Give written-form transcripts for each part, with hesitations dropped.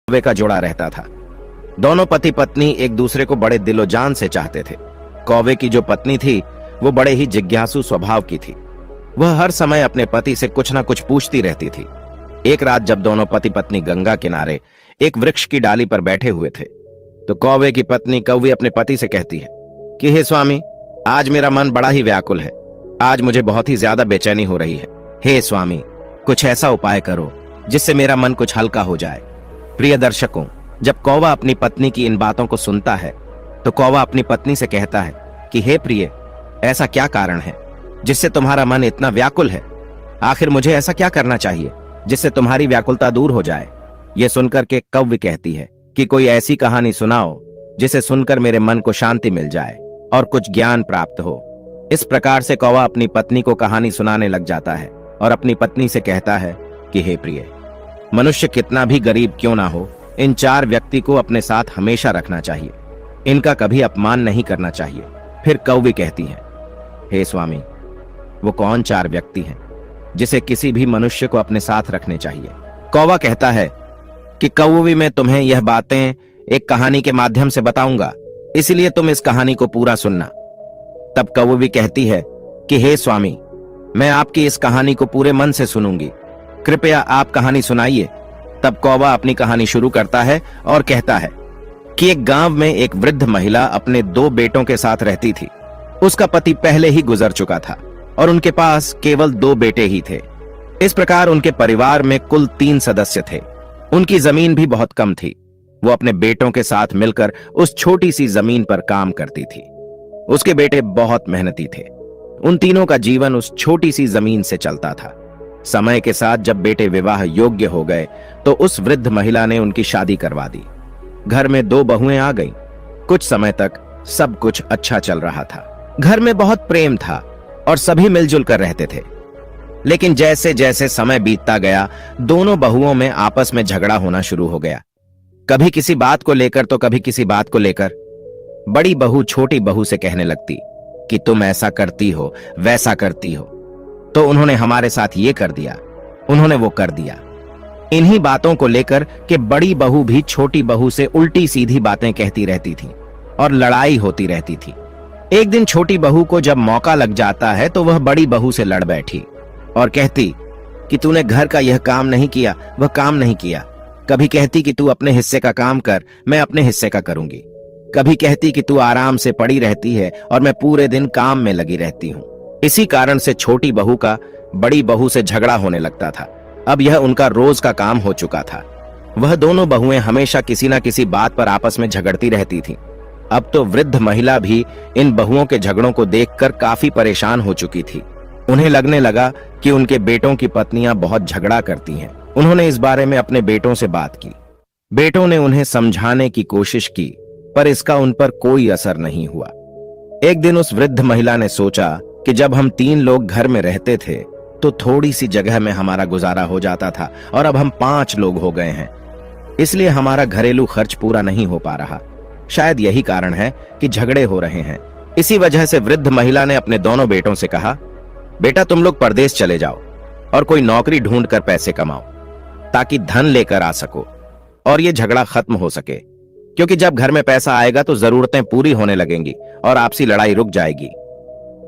कौवे का जोड़ा रहता था। दोनों पति पत्नी एक दूसरे को बड़े दिलोजान से चाहते थे। कौवे की जो पत्नी थी वो बड़े ही जिज्ञासु स्वभाव की थी। वह हर समय अपने पति से कुछ ना कुछ पूछती रहती थी। एक रात जब दोनों पति पत्नी गंगा किनारे एक वृक्ष की डाली पर बैठे हुए थे तो कौवे की पत्नी कौवी अपने पति से कहती है कि हे स्वामी, आज मेरा मन बड़ा ही व्याकुल है। आज मुझे बहुत ही ज्यादा बेचैनी हो रही है। हे स्वामी, कुछ ऐसा उपाय करो जिससे मेरा मन कुछ हल्का हो जाए। प्रिय दर्शकों, जब कौवा अपनी पत्नी की इन बातों को सुनता है तो कौवा अपनी पत्नी से कहता है कि हे प्रिय, ऐसा क्या कारण है जिससे तुम्हारा मन इतना व्याकुल है? आखिर मुझे ऐसा क्या करना चाहिए जिससे तुम्हारी व्याकुलता दूर हो जाए? यह सुनकर के कौवी कहती है कि कोई ऐसी कहानी सुनाओ जिसे सुनकर मेरे मन को शांति मिल जाए और कुछ ज्ञान प्राप्त हो। इस प्रकार से कौवा अपनी पत्नी को कहानी सुनाने लग जाता है और अपनी पत्नी से कहता है कि हे प्रिय, मनुष्य कितना भी गरीब क्यों ना हो, इन 4 व्यक्ति को अपने साथ हमेशा रखना चाहिए। इनका कभी अपमान नहीं करना चाहिए। फिर कौवी कहती है, हे स्वामी, वो कौन 4 व्यक्ति हैं जिसे किसी भी मनुष्य को अपने साथ रखने चाहिए? कौवा कहता है कि कौवी, मैं तुम्हें यह बातें एक कहानी के माध्यम से बताऊंगा, इसलिए तुम इस कहानी को पूरा सुनना। तब कौवी कहती है कि हे स्वामी, मैं आपकी इस कहानी को पूरे मन से सुनूंगी, कृपया आप कहानी सुनाइए। तब कौवा अपनी कहानी शुरू करता है और कहता है कि एक गांव में एक वृद्ध महिला अपने 2 बेटों के साथ रहती थी। उसका पति पहले ही गुजर चुका था और उनके पास केवल 2 बेटे ही थे। इस प्रकार उनके परिवार में कुल 3 सदस्य थे। उनकी जमीन भी बहुत कम थी। वो अपने बेटों के साथ मिलकर उस छोटी सी जमीन पर काम करती थी। उसके बेटे बहुत मेहनती थे। उन तीनों का जीवन उस छोटी सी जमीन से चलता था। समय के साथ जब बेटे विवाह योग्य हो गए तो उस वृद्ध महिला ने उनकी शादी करवा दी। घर में 2 बहुएं आ गईं। कुछ समय तक सब कुछ अच्छा चल रहा था। घर में बहुत प्रेम था और सभी मिलजुल कर रहते थे। लेकिन जैसे जैसे समय बीतता गया, दोनों बहुओं में आपस में झगड़ा होना शुरू हो गया। कभी किसी बात को लेकर तो कभी किसी बात को लेकर। बड़ी बहू छोटी बहू से कहने लगती कि तुम ऐसा करती हो, वैसा करती हो, तो उन्होंने हमारे साथ ये कर दिया, उन्होंने वो कर दिया। इन्हीं बातों को लेकर कि बड़ी बहू भी छोटी बहू से उल्टी सीधी बातें कहती रहती थी और लड़ाई होती रहती थी। एक दिन छोटी बहू को जब मौका लग जाता है तो वह बड़ी बहू से लड़ बैठी और कहती कि तूने घर का यह काम नहीं किया, वह काम नहीं किया। कभी कहती कि तू अपने हिस्से का काम कर, मैं अपने हिस्से का करूंगी। कभी कहती कि तू आराम से पड़ी रहती है और मैं पूरे दिन काम में लगी रहती हूं। इसी कारण से छोटी बहू का बड़ी बहू से झगड़ा होने लगता था। अब यह उनका रोज का काम हो चुका था। वह दोनों बहुएं हमेशा किसी न किसी बात पर आपस में झगड़ती रहती थीं। अब तो वृद्ध महिला भी इन बहुओं के झगड़ों को देखकर काफी परेशान हो चुकी थी। उन्हें लगने लगा कि उनके बेटों की पत्नियां बहुत झगड़ा करती हैं। उन्होंने इस बारे में अपने बेटों से बात की। बेटों ने उन्हें समझाने की कोशिश की, पर इसका उन पर कोई असर नहीं हुआ। एक दिन उस वृद्ध महिला ने सोचा कि जब हम 3 लोग घर में रहते थे तो थोड़ी सी जगह में हमारा गुजारा हो जाता था और अब हम 5 लोग हो गए हैं, इसलिए हमारा घरेलू खर्च पूरा नहीं हो पा रहा। शायद यही कारण है कि झगड़े हो रहे हैं। इसी वजह से वृद्ध महिला ने अपने दोनों बेटों से कहा, बेटा तुम लोग परदेश चले जाओ और कोई नौकरी ढूंढकर पैसे कमाओ ताकि धन लेकर आ सको और ये झगड़ा खत्म हो सके, क्योंकि जब घर में पैसा आएगा तो जरूरतें पूरी होने लगेंगी और आपसी लड़ाई रुक जाएगी।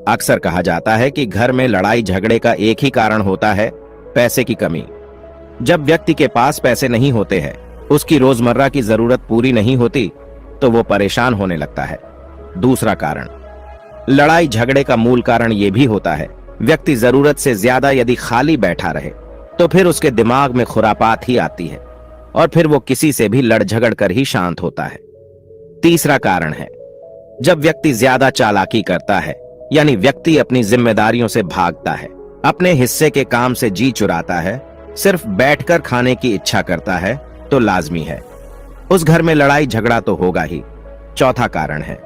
अक्सर कहा जाता है कि घर में लड़ाई झगड़े का एक ही कारण होता है, पैसे की कमी। जब व्यक्ति के पास पैसे नहीं होते हैं, उसकी रोजमर्रा की जरूरत पूरी नहीं होती, तो वो परेशान होने लगता है। दूसरा कारण, लड़ाई झगड़े का मूल कारण यह भी होता है, व्यक्ति जरूरत से ज्यादा यदि खाली बैठा रहे तो फिर उसके दिमाग में खुरापात ही आती है और फिर वो किसी से भी लड़ झगड़ कर ही शांत होता है। तीसरा कारण है, जब व्यक्ति ज्यादा चालाकी करता है, यानी व्यक्ति अपनी जिम्मेदारियों से भागता है, अपने हिस्से के काम से जी चुराता है, सिर्फ बैठकर खाने की इच्छा करता है, तो लाजमी है उस घर में लड़ाई झगड़ा तो होगा ही। चौथा कारण है,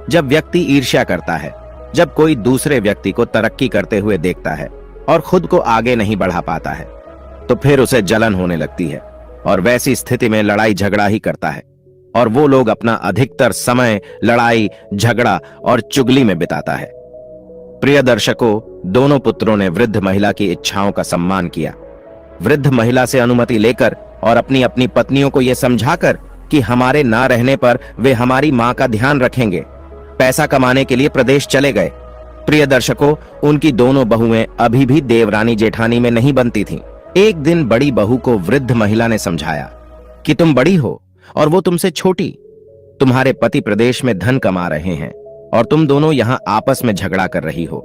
जब व्यक्ति ईर्ष्या करता है, जब कोई दूसरे व्यक्ति को तरक्की करते हुए देखता है और खुद को आगे नहीं बढ़ा पाता है, तो फिर उसे जलन होने लगती है और वैसी स्थिति में लड़ाई झगड़ा ही करता है और वो लोग अपना अधिकतर समय लड़ाई झगड़ा और चुगली में बिताता है। प्रिय दर्शकों, दोनों पुत्रों ने वृद्ध महिला की इच्छाओं का सम्मान किया वृद्ध महिला से अनुमति लेकर और अपनी अपनी पत्नियों को यह समझाकर कि हमारे ना रहने पर वे हमारी मां का ध्यान रखेंगे, पैसा कमाने के लिए प्रदेश चले गए। प्रिय दर्शकों, उनकी दोनों बहुएं अभी भी देवरानी जेठानी में नहीं बनती थीं। एक दिन बड़ी बहू को वृद्ध महिला ने समझाया कि तुम बड़ी हो और वो तुमसे छोटी। तुम्हारे पति प्रदेश में धन कमा रहे हैं और तुम दोनों यहां आपस में झगड़ा कर रही हो।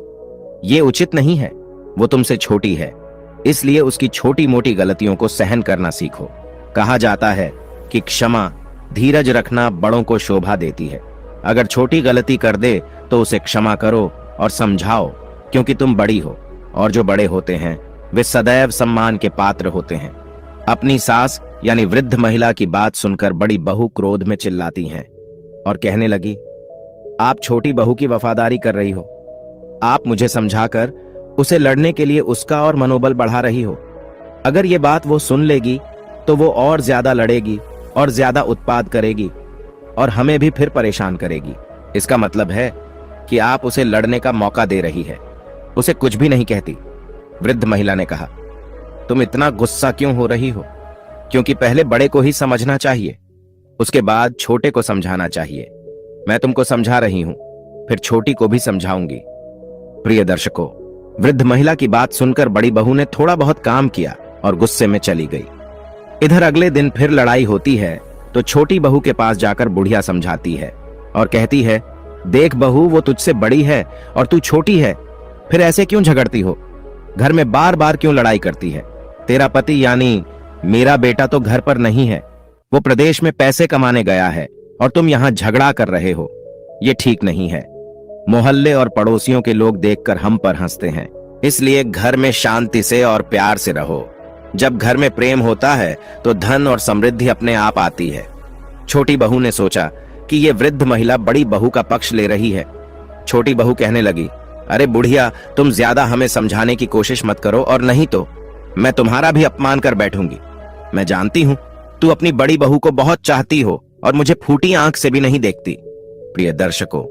ये उचित नहीं है। वो तुमसे छोटी है, इसलिए उसकी छोटी मोटी गलतियों को सहन करना सीखो। कहा जाता है कि क्षमा, धीरज रखना बड़ों को शोभा देती है। अगर छोटी गलती कर दे तो उसे क्षमा करो और समझाओ, क्योंकि तुम बड़ी हो और जो बड़े होते हैं वे सदैव सम्मान के पात्र होते हैं। अपनी सास यानी वृद्ध महिला की बात सुनकर बड़ी बहू क्रोध में चिल्लाती हैं और कहने लगी, आप छोटी बहू की वफादारी कर रही हो। आप मुझे समझाकर उसे लड़ने के लिए उसका और मनोबल बढ़ा रही हो। अगर ये बात वो सुन लेगी तो वो और ज्यादा लड़ेगी और ज्यादा उत्पाद करेगी और हमें भी फिर परेशान करेगी। इसका मतलब है कि आप उसे लड़ने का मौका दे रही है, उसे कुछ भी नहीं कहती। वृद्ध महिला ने कहा, तुम इतना गुस्सा क्यों हो रही हो? क्योंकि पहले बड़े को ही समझना चाहिए, उसके बाद छोटे को समझाना चाहिए। मैं तुमको समझा रही हूं, फिर छोटी को भी समझाऊंगी। प्रिय दर्शकों, वृद्ध महिला की बात सुनकर बड़ी बहू ने थोड़ा बहुत काम किया और गुस्से में चली गई। इधर अगले दिन फिर लड़ाई होती है तो छोटी बहू के पास जाकर बुढ़िया समझाती है और कहती है, देख बहू, वो तुझसे बड़ी है और तू छोटी है, फिर ऐसे क्यों झगड़ती हो? घर में बार बार क्यों लड़ाई करती है? तेरा पति यानी मेरा बेटा तो घर पर नहीं है, वो प्रदेश में पैसे कमाने गया है और तुम यहां झगड़ा कर रहे हो। ये ठीक नहीं है। मोहल्ले और पड़ोसियों के लोग देखकर हम पर हंसते हैं, इसलिए घर में शांति से और प्यार से रहो। जब घर में प्रेम होता है तो धन और समृद्धि अपने आप आती है। छोटी बहू ने सोचा कि ये वृद्ध महिला बड़ी बहू का पक्ष ले रही है। छोटी बहू कहने लगी, अरे बुढ़िया, तुम ज्यादा हमें समझाने की कोशिश मत करो और नहीं तो मैं तुम्हारा भी अपमान कर बैठूंगी। मैं जानती हूं तू अपनी बड़ी बहू को बहुत चाहती हो और मुझे फूटी आंख से भी नहीं देखती। प्रिय दर्शकों,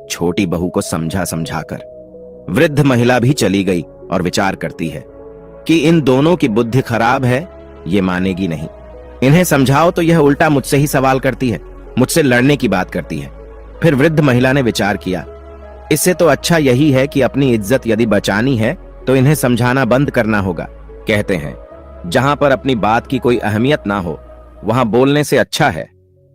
छोटी बहू को समझा समझाकर वृद्ध महिला भी चली गई और विचार करती है कि इन दोनों की बुद्धि खराब है, ये मानेगी नहीं। इन्हें समझाओ तो यह उल्टा मुझसे ही सवाल करती है, मुझसे लड़ने की बात करती है। फिर वृद्ध महिला ने विचार किया, इससे तो अच्छा यही है कि अपनी इज्जत यदि बचानी है तो इन्हें समझाना बंद करना होगा। कहते हैं, जहां पर अपनी बात की कोई अहमियत ना हो वहां बोलने से अच्छा है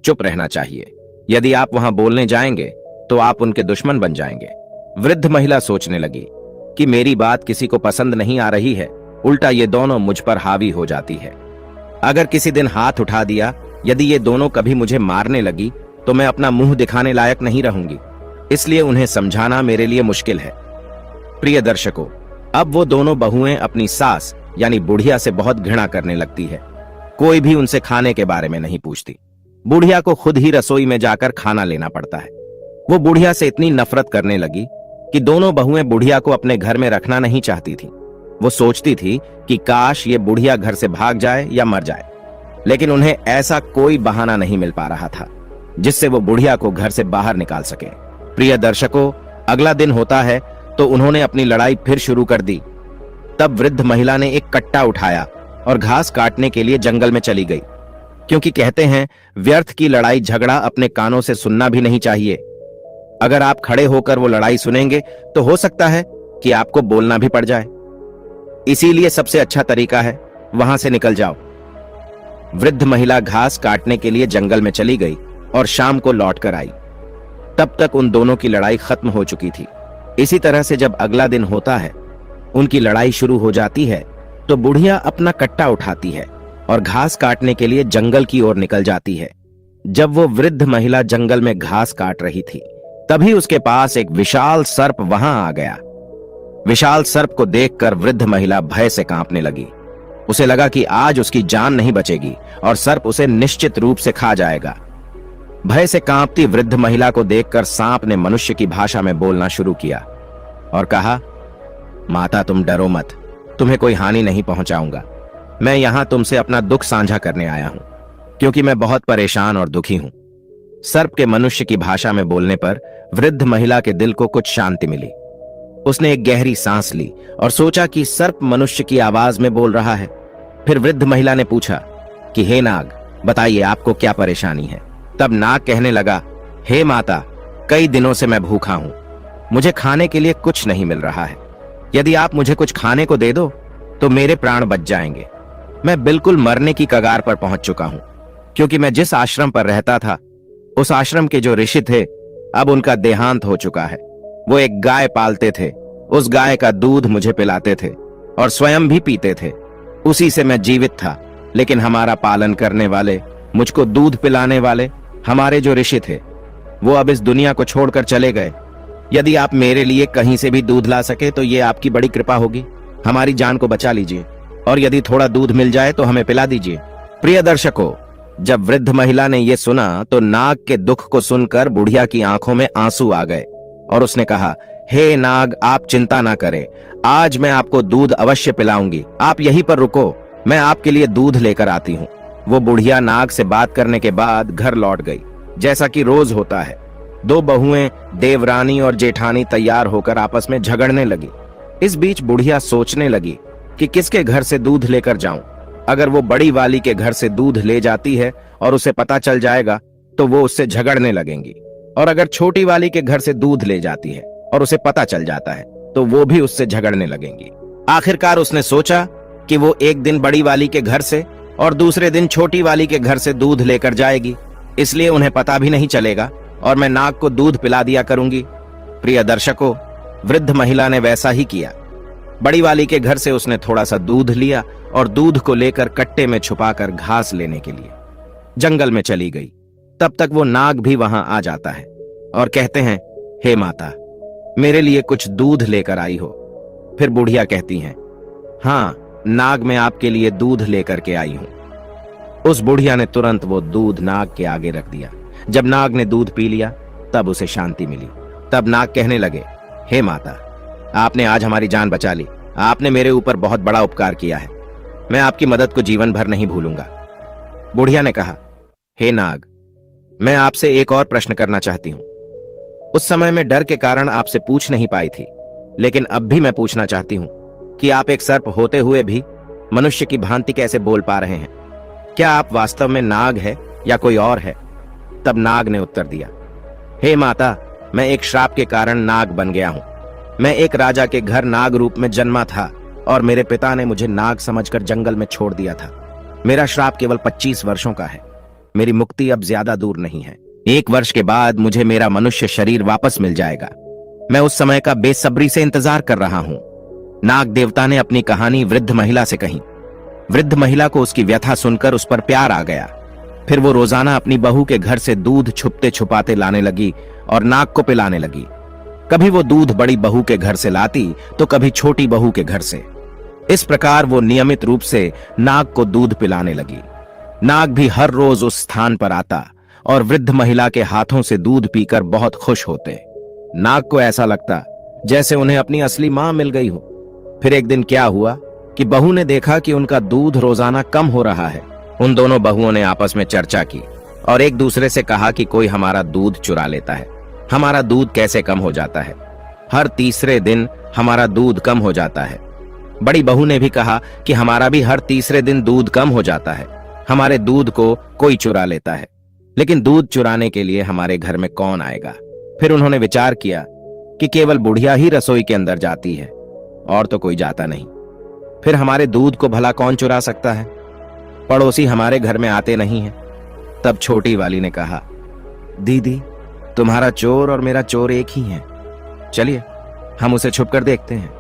चुप रहना चाहिए। यदि आप वहां बोलने जाएंगे तो आप उनके दुश्मन बन जाएंगे। वृद्ध महिला सोचने लगी कि मेरी बात किसी को पसंद नहीं आ रही है, उल्टा ये दोनों मुझ पर हावी हो जाती है। अगर किसी दिन हाथ उठा दिया, यदि ये दोनों कभी मुझे मारने लगी तो मैं अपना मुंह दिखाने लायक नहीं रहूंगी, इसलिए उन्हें समझाना मेरे लिए मुश्किल है। प्रिय दर्शकों, अब वो दोनों बहुएं अपनी सास यानी बुढ़िया से बहुत घृणा करने लगती है। कोई भी उनसे खाने के बारे में नहीं पूछती। बुढ़िया को खुद ही रसोई में जाकर खाना लेना पड़ता है। वो बुढ़िया से इतनी नफरत करने लगी कि दोनों बहुएं बुढ़िया को अपने घर में रखना नहीं चाहती थी। वो सोचती थी कि काश ये बुढ़िया घर से भाग जाए या मर जाए, लेकिन उन्हें ऐसा कोई बहाना नहीं मिल पा रहा था जिससे वो बुढ़िया को घर से बाहर निकाल सके। प्रिय दर्शकों, अगला दिन होता है तो उन्होंने अपनी लड़ाई फिर शुरू कर दी। तब वृद्ध महिला ने एक कट्टा उठाया और घास काटने के लिए जंगल में चली गई, क्योंकि कहते हैं व्यर्थ की लड़ाई झगड़ा अपने कानों से सुनना भी नहीं चाहिए। अगर आप खड़े होकर वो लड़ाई सुनेंगे तो हो सकता है कि आपको बोलना भी पड़ जाए। इसीलिए सबसे अच्छा तरीका है वहां से निकल जाओ। वृद्ध महिला घास काटने के लिए जंगल में चली गई और शाम को लौट कर आई। तब तक उन दोनों की लड़ाई खत्म हो चुकी थी। इसी तरह से जब अगला दिन होता है, उनकी लड़ाई शुरू हो जाती है तो बुढ़िया अपना कट्टा उठाती है और घास काटने के लिए जंगल की ओर निकल जाती है। जब वो वृद्ध महिला जंगल में घास काट रही थी, तभी उसके पास एक विशाल सर्प वहां आ गया। विशाल सर्प को देखकर वृद्ध महिला भय से कांपने लगी। उसे लगा कि आज उसकी जान नहीं बचेगी और सर्प उसे निश्चित रूप से खा जाएगा। भय से कांपती वृद्ध महिला को देखकर सांप ने मनुष्य की भाषा में बोलना शुरू किया और कहा, माता तुम डरो मत, तुम्हें कोई हानि नहीं पहुंचाऊंगा। मैं यहां तुमसे अपना दुख साझा करने आया हूं, क्योंकि मैं बहुत परेशान और दुखी हूं। सर्प के मनुष्य की भाषा में बोलने पर वृद्ध महिला के दिल को कुछ शांति मिली। उसने एक गहरी सांस ली और सोचा कि सर्प मनुष्य की आवाज में बोल रहा है। फिर वृद्ध महिला ने पूछा कि हे नाग, बताइए आपको क्या परेशानी है। तब नाग कहने लगा, हे माता, कई दिनों से मैं भूखा हूं, मुझे खाने के लिए कुछ नहीं मिल रहा है। यदि आप मुझे कुछ खाने को दे दो तो मेरे प्राण बच जाएंगे। मैं बिल्कुल मरने की कगार पर पहुंच चुका हूं, क्योंकि मैं जिस आश्रम पर रहता था उस आश्रम के जो ऋषि थे अब उनका देहांत हो चुका है। वो एक गाय पालते थे, उस गाय का दूध मुझे पिलाते थे और स्वयं भी पीते थे। उसी से मैं जीवित था, लेकिन हमारा पालन करने वाले, मुझको दूध पिलाने वाले हमारे जो ऋषि थे वो अब इस दुनिया को छोड़कर चले गए। यदि आप मेरे लिए कहीं से भी दूध ला सके तो ये आपकी बड़ी कृपा होगी। हमारी जान को बचा लीजिए और यदि थोड़ा दूध मिल जाए तो हमें पिला दीजिए। प्रिय दर्शकों, जब वृद्ध महिला ने यह सुना तो नाग के दुख को सुनकर बुढ़िया की आंखों में आंसू आ गए और उसने कहा, हे नाग, आप चिंता ना करें, आज मैं आपको दूध अवश्य पिलाऊंगी। आप यहीं पर रुको, मैं आपके लिए दूध लेकर आती हूँ। वो बुढ़िया नाग से बात करने के बाद घर लौट गई, जैसा कि रोज होता है। दो बहुएं देवरानी और जेठानी तैयार होकर आपस में झगड़ने लगी। इस बीच बुढ़िया सोचने लगी कि किसके घर से दूध लेकर जाऊं। अगर वो बड़ी वाली के घर से दूध ले जाती है और उसे पता चल जाएगा तो वो उससे झगड़ने लगेंगी, और अगर छोटी वाली के घर से दूध ले जाती है और उसे पता चल जाता है तो वो भी उससे झगड़ने लगेंगी। आखिरकार उसने सोचा कि वो एक दिन बड़ी वाली के घर से और दूसरे दिन छोटी वाली के घर से दूध लेकर जाएगी, इसलिए उन्हें पता भी नहीं चलेगा और मैं नाग को दूध पिला दिया करूंगी। प्रिय दर्शकों, वृद्ध महिला ने वैसा ही किया। बड़ी वाली के घर से उसने थोड़ा सा दूध लिया और दूध को लेकर कट्टे में छुपाकर घास लेने के लिए जंगल में चली गई। तब तक वो नाग भी वहां आ जाता है और कहते हैं, हे माता, मेरे लिए कुछ दूध लेकर आई हो। फिर बुढ़िया कहती हैं, हाँ नाग, मैं आपके लिए दूध लेकर के आई हूं। उस बुढ़िया ने तुरंत वो दूध नाग के आगे रख दिया। जब नाग ने दूध पी लिया तब उसे शांति मिली। तब नाग कहने लगे, हे माता, आपने आज हमारी जान बचा ली। आपने मेरे ऊपर बहुत बड़ा उपकार किया है, मैं आपकी मदद को जीवन भर नहीं भूलूंगा। बुढ़िया ने कहा, हे नाग, मैं आपसे एक और प्रश्न करना चाहती हूं। उस समय में डर के कारण आपसे पूछ नहीं पाई थी, लेकिन अब भी मैं पूछना चाहती हूं कि आप एक सर्प होते हुए भी मनुष्य की भांति कैसे बोल पा रहे हैं? क्या आप वास्तव में नाग है या कोई और है? तब नाग ने उत्तर दिया, हे माता, मैं एक श्राप के कारण नाग बन गया हूं। मैं एक राजा के घर नाग रूप में जन्मा था और मेरे पिता ने मुझे नाग समझकर जंगल में छोड़ दिया था। मेरा श्राप केवल 25 वर्षों का है। मेरी मुक्ति अब ज्यादा दूर नहीं है। 1 वर्ष के बाद मुझे मेरा मनुष्य शरीर वापस मिल जाएगा। मैं उस समय का बेसब्री से इंतजार कर रहा हूं। नाग देवता ने अपनी कहानी वृद्ध महिला से कही। वृद्ध महिला को उसकी व्यथा सुनकर उस पर प्यार आ गया। फिर वो रोजाना अपनी बहू के घर से दूध छुपते छुपाते लाने लगी और नाग को पिलाने लगी। कभी वो दूध बड़ी बहू के घर से लाती तो कभी छोटी बहू के घर से। इस प्रकार वो नियमित रूप से नाग को दूध पिलाने लगी। नाग भी हर रोज उस स्थान पर आता और वृद्ध महिला के हाथों से दूध पीकर बहुत खुश होते। नाग को ऐसा लगता जैसे उन्हें अपनी असली मां मिल गई हो। फिर एक दिन क्या हुआ कि बहू ने देखा कि उनका दूध रोजाना कम हो रहा है। उन दोनों बहुओं ने आपस में चर्चा की और एक दूसरे से कहा कि कोई हमारा दूध चुरा लेता है। हमारा दूध कैसे कम हो जाता है? हर तीसरे दिन हमारा दूध कम हो जाता है। बड़ी बहू ने भी कहा कि हमारा भी हर तीसरे दिन दूध कम हो जाता है। हमारे दूध को कोई चुरा लेता है, लेकिन दूध चुराने के लिए हमारे घर में कौन आएगा? फिर उन्होंने विचार किया कि केवल बुढ़िया ही रसोई के अंदर जाती है और तो कोई जाता नहीं। फिर हमारे दूध को भला कौन चुरा सकता है? पड़ोसी हमारे घर में आते नहीं हैं। तब छोटी वाली ने कहा, दीदी, तुम्हारा चोर और मेरा चोर एक ही है। चलिए हम उसे छुपकर देखते हैं।